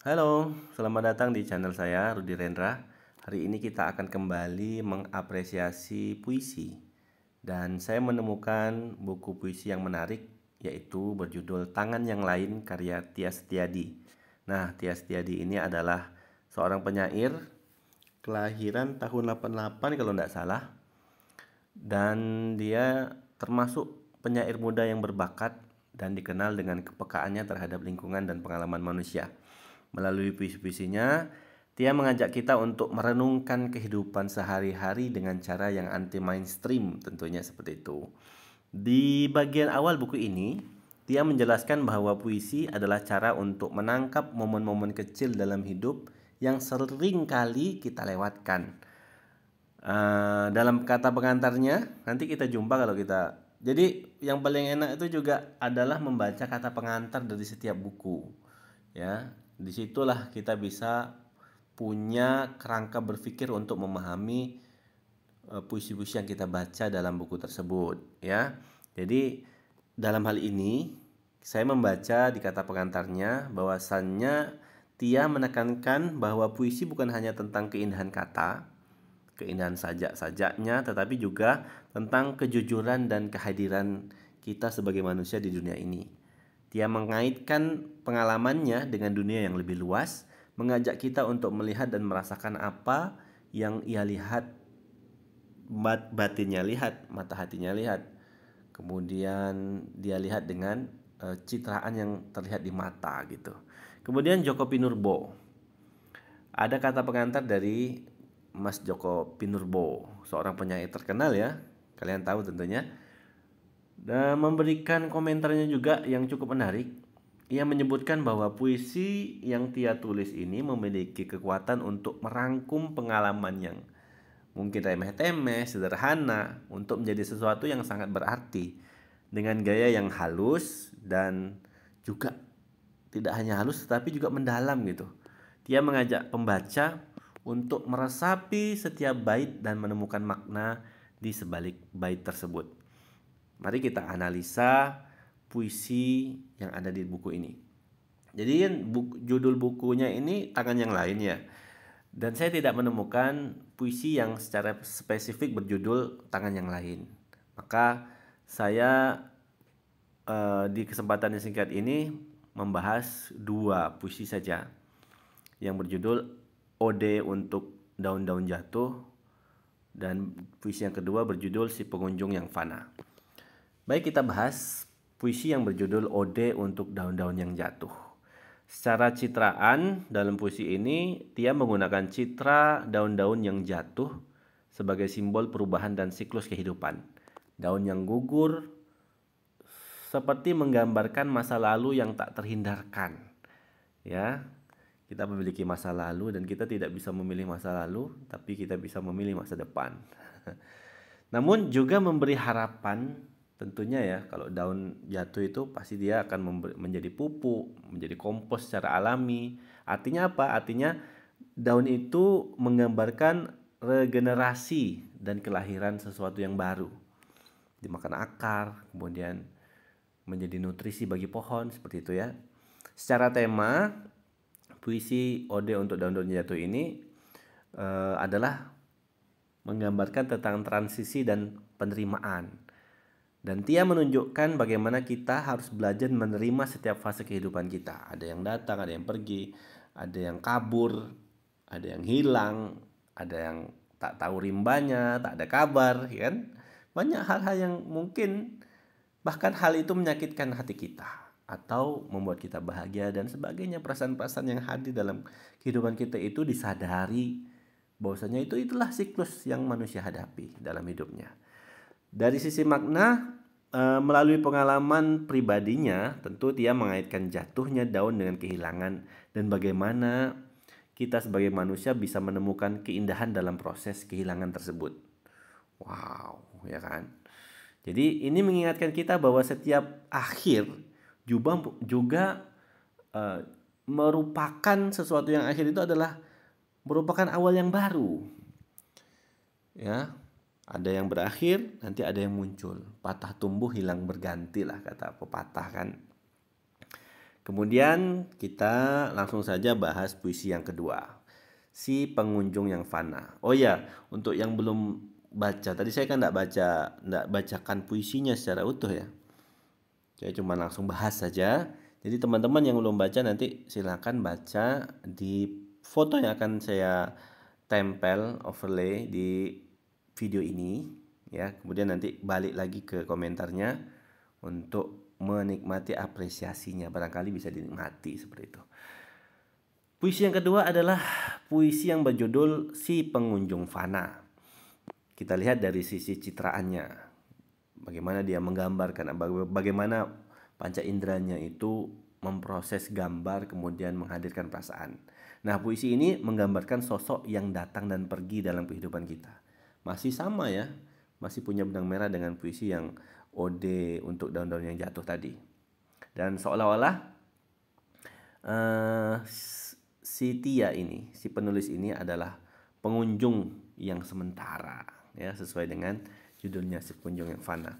Halo, selamat datang di channel saya, Rudi Rendra. Hari ini kita akan kembali mengapresiasi puisi. Dan saya menemukan buku puisi yang menarik, yaitu berjudul Tangan Yang Lain karya Tias Setiadi. Nah, Tias Setiadi ini adalah seorang penyair kelahiran tahun 88 kalau tidak salah. Dan dia termasuk penyair muda yang berbakat dan dikenal dengan kepekaannya terhadap lingkungan dan pengalaman manusia. Melalui puisi-puisinya, dia mengajak kita untuk merenungkan kehidupan sehari-hari dengan cara yang anti mainstream, tentunya seperti itu. Di bagian awal buku ini, dia menjelaskan bahwa puisi adalah cara untuk menangkap momen-momen kecil dalam hidup yang sering kali kita lewatkan. Dalam kata pengantarnya, nanti kita jumpa kalau kita. Jadi yang paling enak itu juga adalah membaca kata pengantar dari setiap buku. Ya, disitulah kita bisa punya kerangka berpikir untuk memahami puisi-puisi yang kita baca dalam buku tersebut. Ya, jadi dalam hal ini saya membaca di kata pengantarnya bahwasannya Tia menekankan bahwa puisi bukan hanya tentang keindahan kata, keindahan sajak-sajaknya, tetapi juga tentang kejujuran dan kehadiran kita sebagai manusia di dunia ini. Dia mengaitkan pengalamannya dengan dunia yang lebih luas, mengajak kita untuk melihat dan merasakan apa yang ia lihat, batinnya lihat, mata hatinya lihat. Kemudian dia lihat dengan citraan yang terlihat di mata gitu. Kemudian Joko Pinurbo. Ada kata pengantar dari Mas Joko Pinurbo, seorang penyair terkenal ya. Kalian tahu tentunya. Dan memberikan komentarnya juga yang cukup menarik. Ia menyebutkan bahwa puisi yang Tia tulis ini memiliki kekuatan untuk merangkum pengalaman yang mungkin remeh-temeh, sederhana, untuk menjadi sesuatu yang sangat berarti dengan gaya yang halus dan juga tidak hanya halus tetapi juga mendalam gitu. Dia mengajak pembaca untuk meresapi setiap bait dan menemukan makna di sebalik bait tersebut. Mari kita analisa puisi yang ada di buku ini. Jadi judul bukunya ini Tangan Yang Lain ya. Dan saya tidak menemukan puisi yang secara spesifik berjudul Tangan Yang Lain. Maka saya di kesempatan yang singkat ini membahas dua puisi saja yang berjudul Ode untuk Daun-Daun Jatuh dan puisi yang kedua berjudul Si Pengunjung Yang Fana. Baik, kita bahas puisi yang berjudul Ode untuk Daun-Daun Yang Jatuh. Secara citraan dalam puisi ini dia menggunakan citra daun-daun yang jatuh sebagai simbol perubahan dan siklus kehidupan. Daun yang gugur seperti menggambarkan masa lalu yang tak terhindarkan. Ya, kita memiliki masa lalu dan kita tidak bisa memilih masa lalu, tapi kita bisa memilih masa depan. Namun juga memberi harapan tentunya ya, kalau daun jatuh itu pasti dia akan menjadi pupuk, menjadi kompos secara alami. Artinya apa? Artinya daun itu menggambarkan regenerasi dan kelahiran sesuatu yang baru. Dimakan akar, kemudian menjadi nutrisi bagi pohon, seperti itu ya. Secara tema, puisi Ode untuk Daun-Daun Jatuh ini adalah menggambarkan tentang transisi dan penerimaan. Dan Tia menunjukkan bagaimana kita harus belajar menerima setiap fase kehidupan kita. Ada yang datang, ada yang pergi, ada yang kabur, ada yang hilang, ada yang tak tahu rimbanya, tak ada kabar, ya kan? Banyak hal-hal yang mungkin bahkan hal itu menyakitkan hati kita atau membuat kita bahagia dan sebagainya. Perasaan-perasaan yang hadir dalam kehidupan kita itu disadari bahwasanya itulah siklus yang manusia hadapi dalam hidupnya. Dari sisi makna, melalui pengalaman pribadinya, tentu dia mengaitkan jatuhnya daun dengan kehilangan dan bagaimana kita sebagai manusia bisa menemukan keindahan dalam proses kehilangan tersebut. Wow, ya kan? Jadi ini mengingatkan kita bahwa setiap akhir juga merupakan sesuatu yang akhir itu adalah merupakan awal yang baru. Ya, ada yang berakhir, nanti ada yang muncul. Patah tumbuh hilang berganti lah kata pepatah kan. Kemudian kita langsung saja bahas puisi yang kedua, Si Pengunjung yang Fana. Oh ya, untuk yang belum baca, tadi saya kan nggak bacakan puisinya secara utuh ya. Saya cuma langsung bahas saja. Jadi teman-teman yang belum baca nanti silakan baca di foto yang akan saya tempel overlay di video ini ya. Kemudian nanti balik lagi ke komentarnya untuk menikmati apresiasinya. Barangkali bisa dinikmati seperti itu. Puisi yang kedua adalah puisi yang berjudul Si Pengunjung Fana. Kita lihat dari sisi citraannya. Bagaimana dia menggambarkan, bagaimana panca inderanya itu memproses gambar kemudian menghadirkan perasaan. Nah, puisi ini menggambarkan sosok yang datang dan pergi dalam kehidupan kita. Masih sama ya, masih punya benang merah dengan puisi yang ode untuk daun-daun yang jatuh tadi. Dan seolah-olah si Tia ini, si penulis ini adalah pengunjung yang sementara, ya sesuai dengan judulnya Si Pengunjung yang Fana.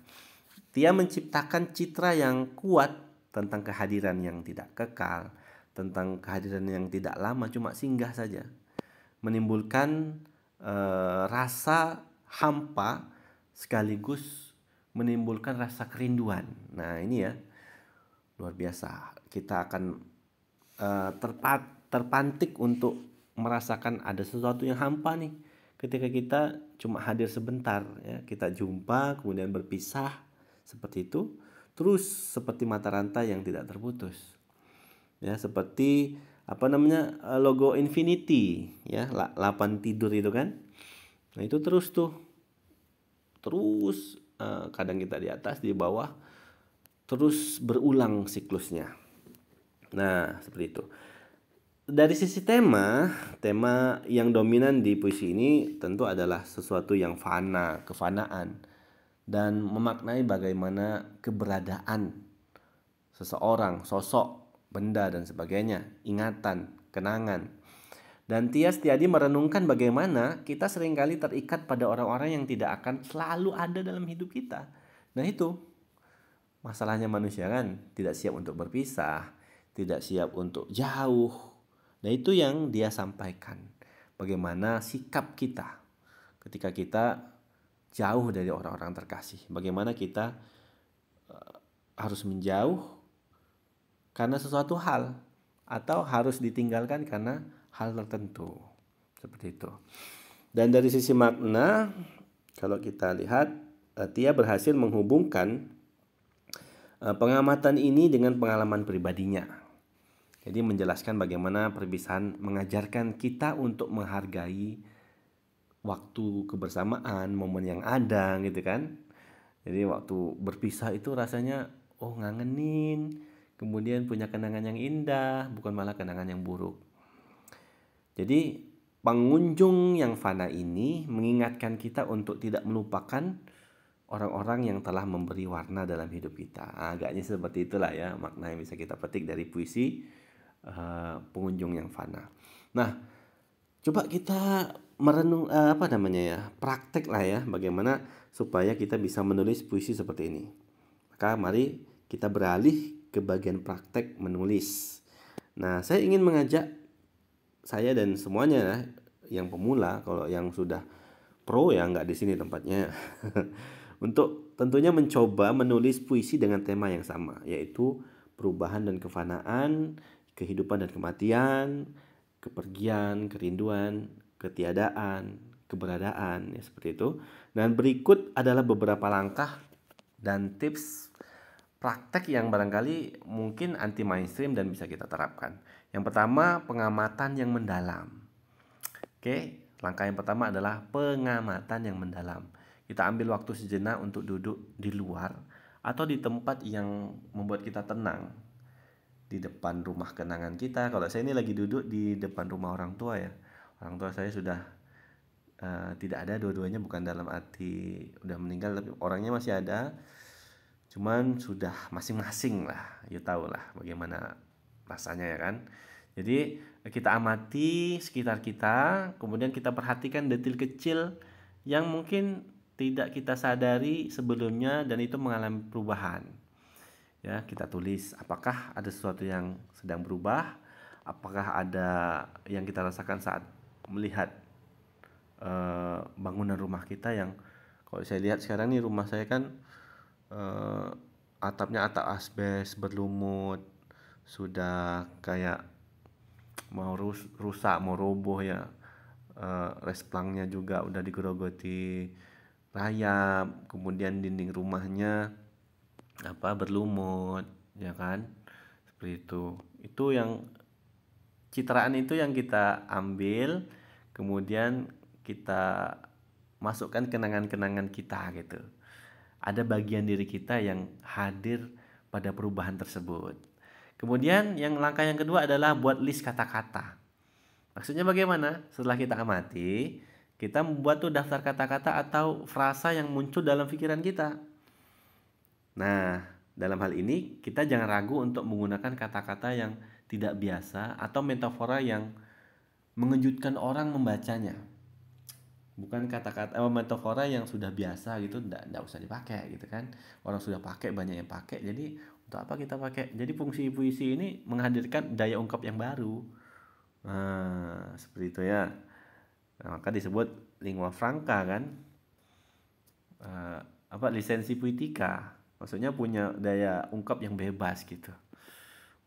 Tia menciptakan citra yang kuat tentang kehadiran yang tidak kekal, tentang kehadiran yang tidak lama, cuma singgah saja, menimbulkan rasa hampa sekaligus menimbulkan rasa kerinduan. Nah ini ya luar biasa. Kita akan terpantik untuk merasakan ada sesuatu yang hampa nih ketika kita cuma hadir sebentar ya, kita jumpa kemudian berpisah seperti itu, terus seperti mata rantai yang tidak terputus ya, seperti apa namanya logo Infinity ya, 8 tidur itu kan. Nah itu terus kadang kita di atas di bawah, terus berulang siklusnya. Nah seperti itu. Dari sisi tema yang dominan di puisi ini tentu adalah sesuatu yang fana, kefanaan, dan memaknai bagaimana keberadaan seseorang, sosok, benda, dan sebagainya, ingatan, kenangan. Dan Tia Setiadi merenungkan bagaimana kita seringkali terikat pada orang-orang yang tidak akan selalu ada dalam hidup kita. Nah itu masalahnya manusia kan, tidak siap untuk berpisah, tidak siap untuk jauh. Nah itu yang dia sampaikan. Bagaimana sikap kita ketika kita jauh dari orang-orang terkasih. Bagaimana kita harus menjauh karena sesuatu hal, atau harus ditinggalkan karena hal tertentu. Seperti itu. Dan dari sisi makna, kalau kita lihat, Tia berhasil menghubungkan pengamatan ini dengan pengalaman pribadinya. Jadi menjelaskan bagaimana perpisahan mengajarkan kita untuk menghargai waktu kebersamaan, momen yang ada gitu kan. Jadi waktu berpisah itu rasanya ngangenin, kemudian punya kenangan yang indah, bukan malah kenangan yang buruk. Jadi pengunjung yang fana ini mengingatkan kita untuk tidak melupakan orang-orang yang telah memberi warna dalam hidup kita. Agaknya seperti itulah ya makna yang bisa kita petik dari puisi Pengunjung yang Fana. Nah, coba kita merenung praktek lah ya, bagaimana supaya kita bisa menulis puisi seperti ini. Maka mari kita beralih ke bagian praktek menulis. Nah, saya ingin mengajak saya dan semuanya yang pemula, kalau yang sudah pro ya nggak di sini tempatnya, untuk tentunya mencoba menulis puisi dengan tema yang sama, yaitu perubahan dan kefanaan, kehidupan dan kematian, kepergian, kerinduan, ketiadaan, keberadaan, ya seperti itu. Dan berikut adalah beberapa langkah dan tips praktek yang barangkali mungkin anti mainstream dan bisa kita terapkan. Yang pertama, pengamatan yang mendalam. Oke, langkah yang pertama adalah pengamatan yang mendalam. Kita ambil waktu sejenak untuk duduk di luar atau di tempat yang membuat kita tenang, di depan rumah kenangan kita. Kalau saya ini lagi duduk di depan rumah orang tua ya. Orang tua saya sudah tidak ada, dua-duanya bukan dalam arti udah meninggal, tapi orangnya masih ada. Cuman sudah masing-masing lah, ya tahu lah bagaimana rasanya ya kan. Jadi kita amati sekitar kita, kemudian kita perhatikan detil kecil yang mungkin tidak kita sadari sebelumnya dan itu mengalami perubahan. Ya, kita tulis apakah ada sesuatu yang sedang berubah, apakah ada yang kita rasakan saat melihat bangunan rumah kita yang kalau saya lihat sekarang nih rumah saya kan eh, atapnya atap asbes berlumut, sudah kayak mau rusak, mau roboh ya. Resplangnya juga udah digerogoti rayap, kemudian dinding rumahnya berlumut, ya kan? Seperti itu yang citraan itu yang kita ambil, kemudian kita masukkan kenangan-kenangan kita gitu. Ada bagian diri kita yang hadir pada perubahan tersebut. Kemudian langkah yang kedua adalah buat list kata-kata. Maksudnya bagaimana? Setelah kita amati, kita membuat tuh daftar kata-kata atau frasa yang muncul dalam pikiran kita. Nah, dalam hal ini kita jangan ragu untuk menggunakan kata-kata yang tidak biasa atau metafora yang mengejutkan orang membacanya. Bukan kata-kata metafora yang sudah biasa gitu, enggak usah dipakai gitu kan. Orang sudah pakai, banyak yang pakai. Jadi untuk apa kita pakai? Jadi fungsi puisi ini menghadirkan daya ungkap yang baru. Nah, seperti itu ya. Nah, maka disebut lingua franca kan. Lisensi puitika. Maksudnya punya daya ungkap yang bebas gitu.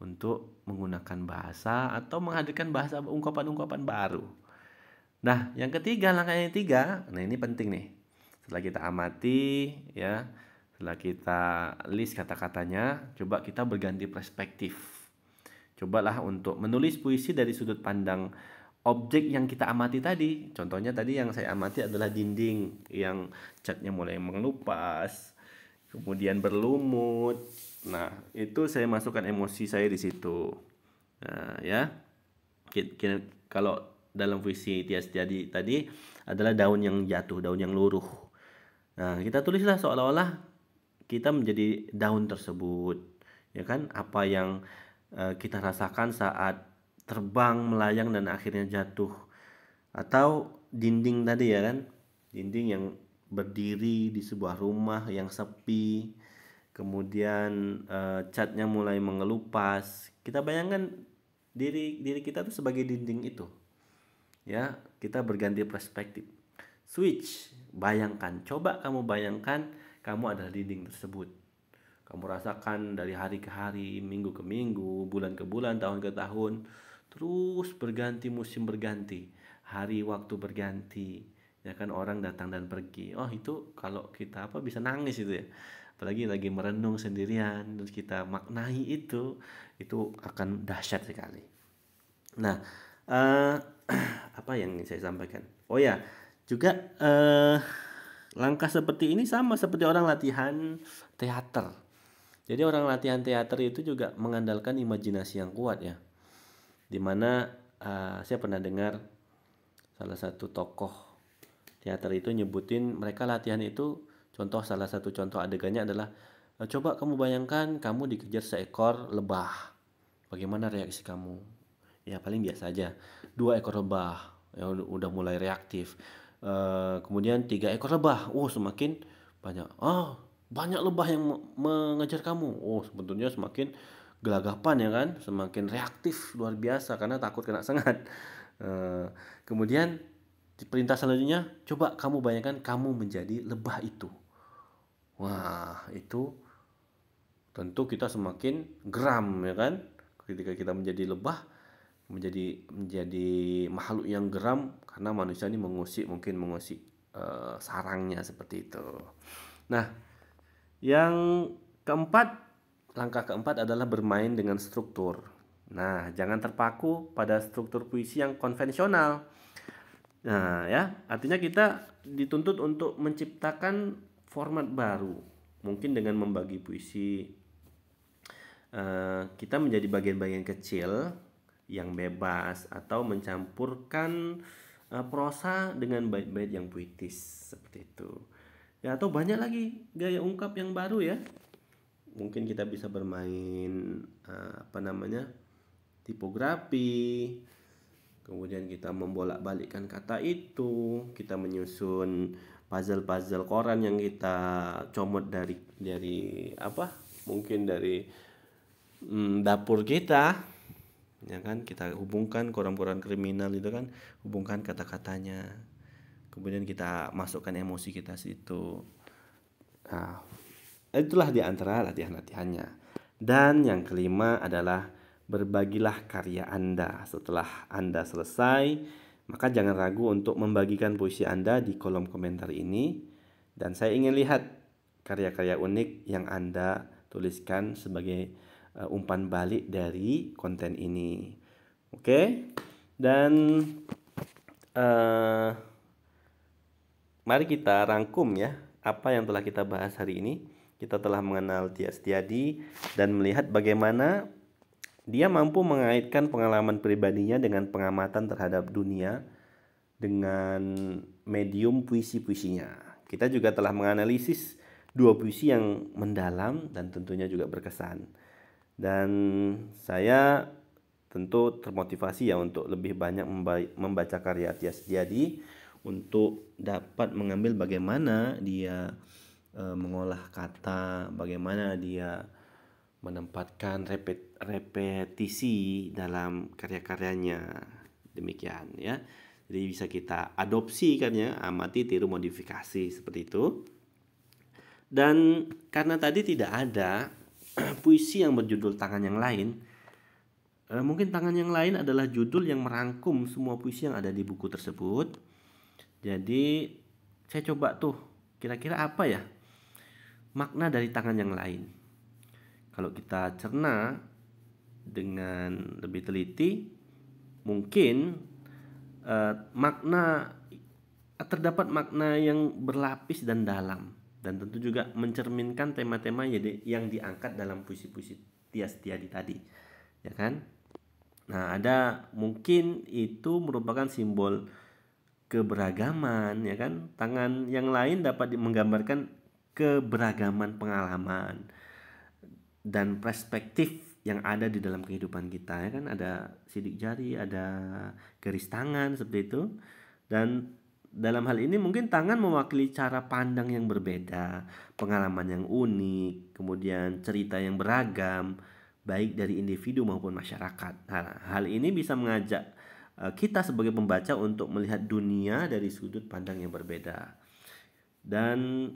Untuk menggunakan bahasa atau menghadirkan bahasa ungkapan-ungkapan baru. Nah, langkah yang ketiga, nah ini penting nih. Setelah kita amati ya, setelah kita list kata-katanya, coba kita berganti perspektif. Cobalah untuk menulis puisi dari sudut pandang objek yang kita amati tadi. Contohnya tadi yang saya amati adalah dinding yang catnya mulai mengelupas, kemudian berlumut. Nah, itu saya masukkan emosi saya di situ. Nah, ya. Kalau dalam puisi Tias Jadi tadi adalah daun yang jatuh, daun yang luruh. Nah, kita tulislah seolah-olah kita menjadi daun tersebut, ya kan? Apa yang kita rasakan saat terbang, melayang dan akhirnya jatuh. Atau dinding tadi ya kan? Dinding yang berdiri di sebuah rumah yang sepi, kemudian catnya mulai mengelupas. Kita bayangkan diri kita tuh sebagai dinding itu. Ya, kita berganti perspektif. Switch, coba kamu bayangkan kamu adalah dinding tersebut. Kamu rasakan dari hari ke hari, minggu ke minggu, bulan ke bulan, tahun ke tahun, terus berganti, musim berganti, hari waktu berganti, ya kan, orang datang dan pergi. Oh, itu kalau kita bisa nangis itu ya. Apalagi lagi merenung sendirian, terus kita maknai itu akan dahsyat sekali. Nah, apa yang ingin saya sampaikan? Oh ya, juga langkah seperti ini sama seperti orang latihan teater. Jadi orang latihan teater itu juga mengandalkan imajinasi yang kuat ya. Dimana saya pernah dengar salah satu tokoh teater itu nyebutin mereka latihan itu, salah satu contoh adegannya adalah coba kamu bayangkan kamu dikejar seekor lebah. Bagaimana reaksi kamu? Ya paling biasa aja. 2 ekor lebah ya udah mulai reaktif. Kemudian 3 ekor lebah. Semakin banyak. Banyak lebah yang mengejar kamu. Sebetulnya semakin gelagapan ya kan, semakin reaktif luar biasa karena takut kena sengat. Kemudian di perintah selanjutnya, coba kamu bayangkan kamu menjadi lebah itu. Wah, itu tentu kita semakin geram ya kan. Ketika kita menjadi lebah, menjadi makhluk yang geram karena manusia ini mengusik sarangnya seperti itu. Nah, langkah keempat adalah bermain dengan struktur. Nah, jangan terpaku pada struktur puisi yang konvensional. Nah, ya, artinya kita dituntut untuk menciptakan format baru. Mungkin dengan membagi puisi kita menjadi bagian-bagian kecil yang bebas atau mencampurkan prosa dengan bait-bait yang puitis seperti itu. Ya, atau banyak lagi gaya ungkap yang baru ya. Mungkin kita bisa bermain tipografi. Kemudian kita membolak-balikkan kata itu, kita menyusun puzzle-puzzle koran yang kita comot dari mungkin dari dapur kita, ya kan, kita hubungkan koran-koran kriminal itu kan, hubungkan kata-katanya, kemudian kita masukkan emosi kita situ. Nah, itulah di antara latihan-latihannya. Dan yang kelima adalah berbagilah karya Anda. Setelah Anda selesai, maka jangan ragu untuk membagikan puisi Anda di kolom komentar ini. Dan saya ingin lihat karya-karya unik yang Anda tuliskan sebagai umpan balik dari konten ini. Oke? Dan mari kita rangkum ya apa yang telah kita bahas hari ini. Kita telah mengenal Tyas Setiadi dan melihat bagaimana dia mampu mengaitkan pengalaman pribadinya dengan pengamatan terhadap dunia dengan medium puisi-puisinya. Kita juga telah menganalisis dua puisi yang mendalam dan tentunya juga berkesan. Dan saya tentu termotivasi ya untuk lebih banyak membaca karya Tyas Setiadi untuk dapat mengambil bagaimana dia mengolah kata, bagaimana dia menempatkan repetisi dalam karya-karyanya. Demikian ya. Jadi bisa kita adopsi kan ya, amati, tiru, modifikasi seperti itu. Dan karena tadi tidak ada puisi yang berjudul Tangan Yang Lain, mungkin Tangan Yang Lain adalah judul yang merangkum semua puisi yang ada di buku tersebut. Jadi saya coba tuh kira-kira apa ya makna dari Tangan Yang Lain. Kalau kita cerna dengan lebih teliti, mungkin terdapat makna yang berlapis dan dalam, dan tentu juga mencerminkan tema-tema yang diangkat dalam puisi-puisi Tyas Setiadi tadi, ya kan? Nah, ada mungkin itu merupakan simbol keberagaman, ya kan? Tangan yang lain dapat menggambarkan keberagaman pengalaman dan perspektif yang ada di dalam kehidupan kita, ya kan? Ada sidik jari, ada garis tangan seperti itu. Dan dalam hal ini mungkin tangan mewakili cara pandang yang berbeda, pengalaman yang unik, kemudian cerita yang beragam, baik dari individu maupun masyarakat. Nah, hal ini bisa mengajak kita sebagai pembaca untuk melihat dunia dari sudut pandang yang berbeda. Dan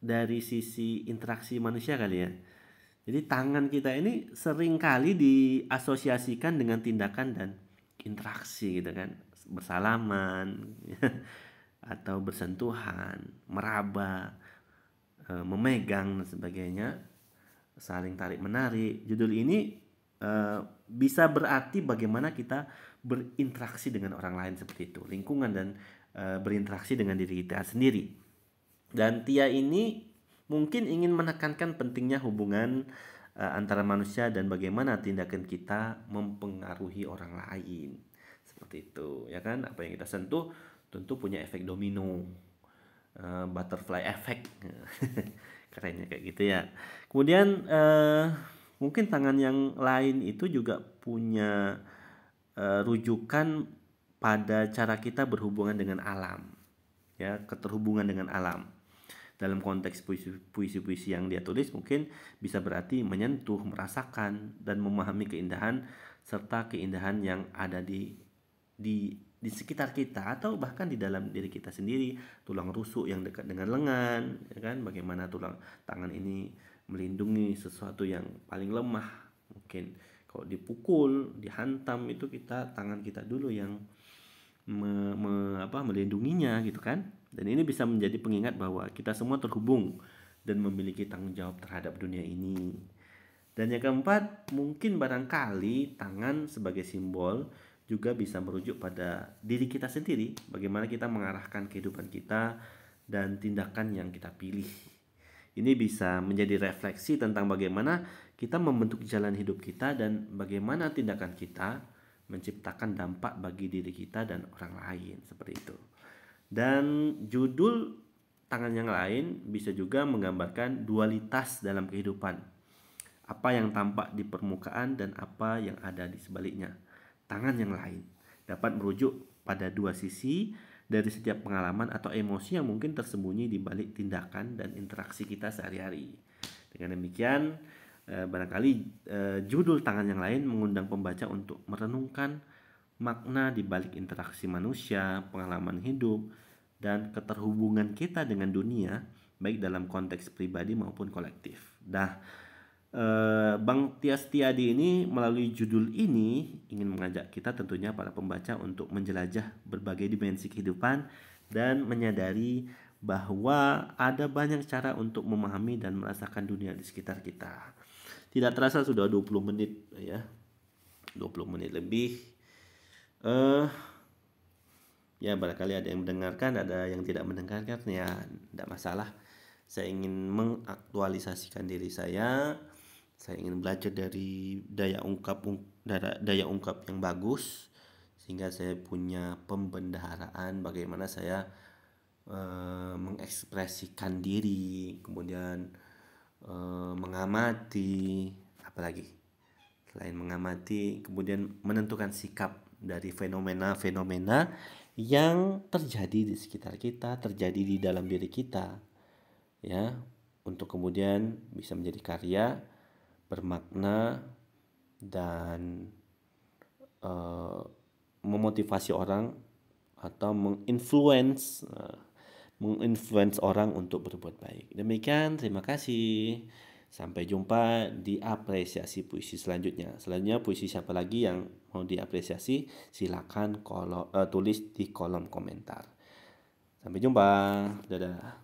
dari sisi interaksi manusia kali ya. Jadi tangan kita ini sering kali diasosiasikan dengan tindakan dan interaksi gitu kan. Bersalaman atau bersentuhan, meraba, memegang dan sebagainya, saling tarik menarik. Judul ini bisa berarti bagaimana kita berinteraksi dengan orang lain seperti itu, lingkungan, dan berinteraksi dengan diri kita sendiri. Dan Tia ini mungkin ingin menekankan pentingnya hubungan antara manusia dan bagaimana tindakan kita mempengaruhi orang lain. Seperti itu, ya kan? Apa yang kita sentuh tentu punya efek domino, butterfly effect. Kerennya kayak gitu ya. Kemudian mungkin tangan yang lain itu juga punya rujukan pada cara kita berhubungan dengan alam, ya, keterhubungan dengan alam. Dalam konteks puisi-puisi yang dia tulis mungkin bisa berarti menyentuh, merasakan, dan memahami keindahan serta keindahan yang ada di sekitar kita atau bahkan di dalam diri kita sendiri. Tulang rusuk yang dekat dengan lengan, ya kan? Bagaimana tangan ini melindungi sesuatu yang paling lemah. Mungkin kalau dipukul, dihantam, itu tangan kita dulu yang melindunginya gitu kan. Dan ini bisa menjadi pengingat bahwa kita semua terhubung dan memiliki tanggung jawab terhadap dunia ini. Dan yang keempat, mungkin barangkali tangan sebagai simbol juga bisa merujuk pada diri kita sendiri, bagaimana kita mengarahkan kehidupan kita dan tindakan yang kita pilih. Ini bisa menjadi refleksi tentang bagaimana kita membentuk jalan hidup kita dan bagaimana tindakan kita menciptakan dampak bagi diri kita dan orang lain, seperti itu. Dan judul Tangan Yang Lain bisa juga menggambarkan dualitas dalam kehidupan. Apa yang tampak di permukaan dan apa yang ada di sebaliknya. Tangan yang lain dapat merujuk pada dua sisi dari setiap pengalaman atau emosi yang mungkin tersembunyi di balik tindakan dan interaksi kita sehari-hari. Dengan demikian, barangkali judul tangan yang lain mengundang pembaca untuk merenungkan makna di balik interaksi manusia, pengalaman hidup, dan keterhubungan kita dengan dunia, baik dalam konteks pribadi maupun kolektif. Bang Tias Tiadi ini melalui judul ini ingin mengajak kita tentunya para pembaca untuk menjelajah berbagai dimensi kehidupan dan menyadari bahwa ada banyak cara untuk memahami dan merasakan dunia di sekitar kita. Tidak terasa sudah 20 menit ya. 20 menit lebih. Ya barangkali ada yang mendengarkan, ada yang tidak mendengarkan, ya tidak masalah. Saya ingin mengaktualisasikan diri saya ingin belajar dari daya ungkap yang bagus, sehingga saya punya pembendaharaan bagaimana saya mengekspresikan diri, kemudian mengamati, apalagi selain mengamati, kemudian menentukan sikap dari fenomena-fenomena yang terjadi di sekitar kita, terjadi di dalam diri kita, ya, untuk kemudian bisa menjadi karya bermakna dan memotivasi orang atau menginfluence orang untuk berbuat baik. Demikian, terima kasih. Sampai jumpa di apresiasi puisi selanjutnya. Selanjutnya puisi siapa lagi yang mau diapresiasi, silakan tulis di kolom komentar. Sampai jumpa. Dadah.